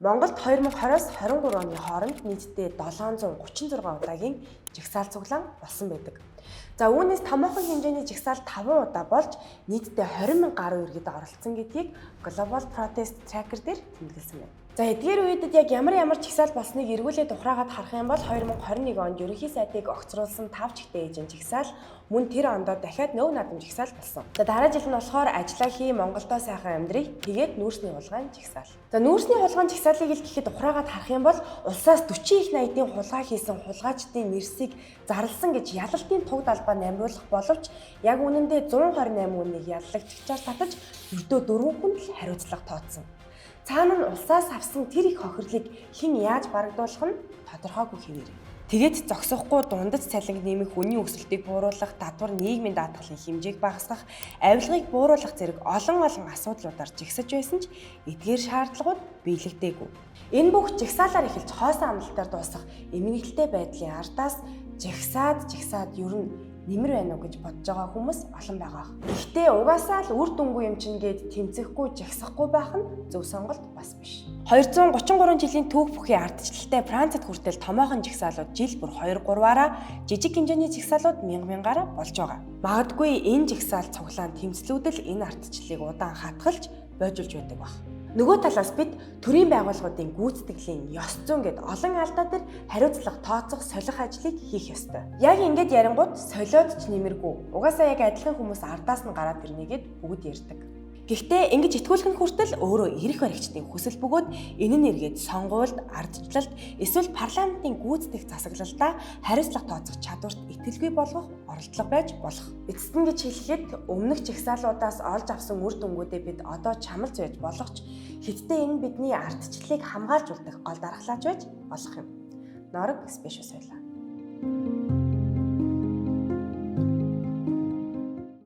Монголд 2020-с 23 оны хооронд нийтдээ 736 удаагийн жагсаал цуглаан болсон байдаг. За үүнээс томоохон хэмжээний жагсаал 5 удаа болж нийтдээ 20,000 гаруй иргэд оролцсон гэдгийг Global Protest Tracker дээр тэмдэглэсэн байна. За эдгээр үедэд яг ямар жагсаал болсныг эргүүлээд ухраагаад харах юм бол 2021 онд ерөнхий сайдыг огцруулсан 5 чигтээ эйжент жагсаал мөн тэр ондоо дахиад нөв наадам жагсаал болсон. За дараа жил нь болохоор ажиллаа хий Монголдоо сайхан амьдрий тэгээд нүүрсний хулгайн жагсаал. За нүүрсний хулгайн жагсаалыг л гэхэд ухраагаад харах юм бол улсаас 40 их найдын хулгай хийсэн хулгайчдын нэрсийг зарласан гэж ялалтын туг далбаа намруулах боловч яг үнэндээ 128 хүнийг яллагчаар татаж ердөө 4 хүнд л хариуцлага тооцсон. Цаана нь улсаас авсан тэр их хохирлыг хэн яаж барагдуулах нь тодорхойгүй хэвээр. Тэгээд зогсохгүй дундаж цалинг нэмэх, үнийн өсөлтийг бууруулах, татвар нийгмийн даатгалын хэмжээг багасгах, авилгыг бууруулах зэрэг олон асуудлуудаар жигсэж байсан ч эдгээр шаардлагууд биелэгдээгүй. Энэ бүх жагсаалаар эхэлж хоосон амлалтаар дуусах эмгэгтэй байдлын ардаас жагсаад ер нь нэмэр байна уу гэж бодож байгаа хүмүүс олон байгаа. Гэхдээ угаасаа л үр дүнгүй юм чинь гээд тэмцэхгүй жагсахгүй байх нь зөв сонголт бас биш. 233 жилийн түүх бүхий ардчлалтай Францад хүртэл томоохон жагсаалууд жил бүр 2-3-аараа жижиг хэмжээний жагсаалууд мянгаар болж байгаа. Магадгүй энэ жагсаал цуглаан тэмцлүүдэл энэ ардчлалыг удаан хатгалж бойжулж байдаг баг. Нөгөө талаас бид төрийн байгууллагуудын гүйцэтгэлийн ёс зүйн гээд олон алдаа дээр хариуцлага тооцох солих ажлыг хийх ёстой. Яг ингэж ярингууд солиод ч нэмэргүй. Угаасаа яг адилхан хүмүүс ардаас нь гараад ирнэ гэд бүгд ярьдаг. Гэхдээ ингэж итгүүлэх нь хүртэл өөрөө эрх баригчдын хүсэл бөгөөд энэ нь эргээд сонгуульд, ардчлалд эсвэл парламентын гүйцэтгэх засаглалтаа хариуцлага тооцох чадварт итгэлгүй болгох оролдлого байж болох. Эцэст нь гэж хэлэхэд өмнөх жагсаалуудаас олж авсан үр дүнгуудээ бид одоо чамлж байж болох ч хэдтээ энэ бидний ардчлалыг хамгаалж үлдэх гол дархлаач байж болох юм. Норог спешиал соёлоо.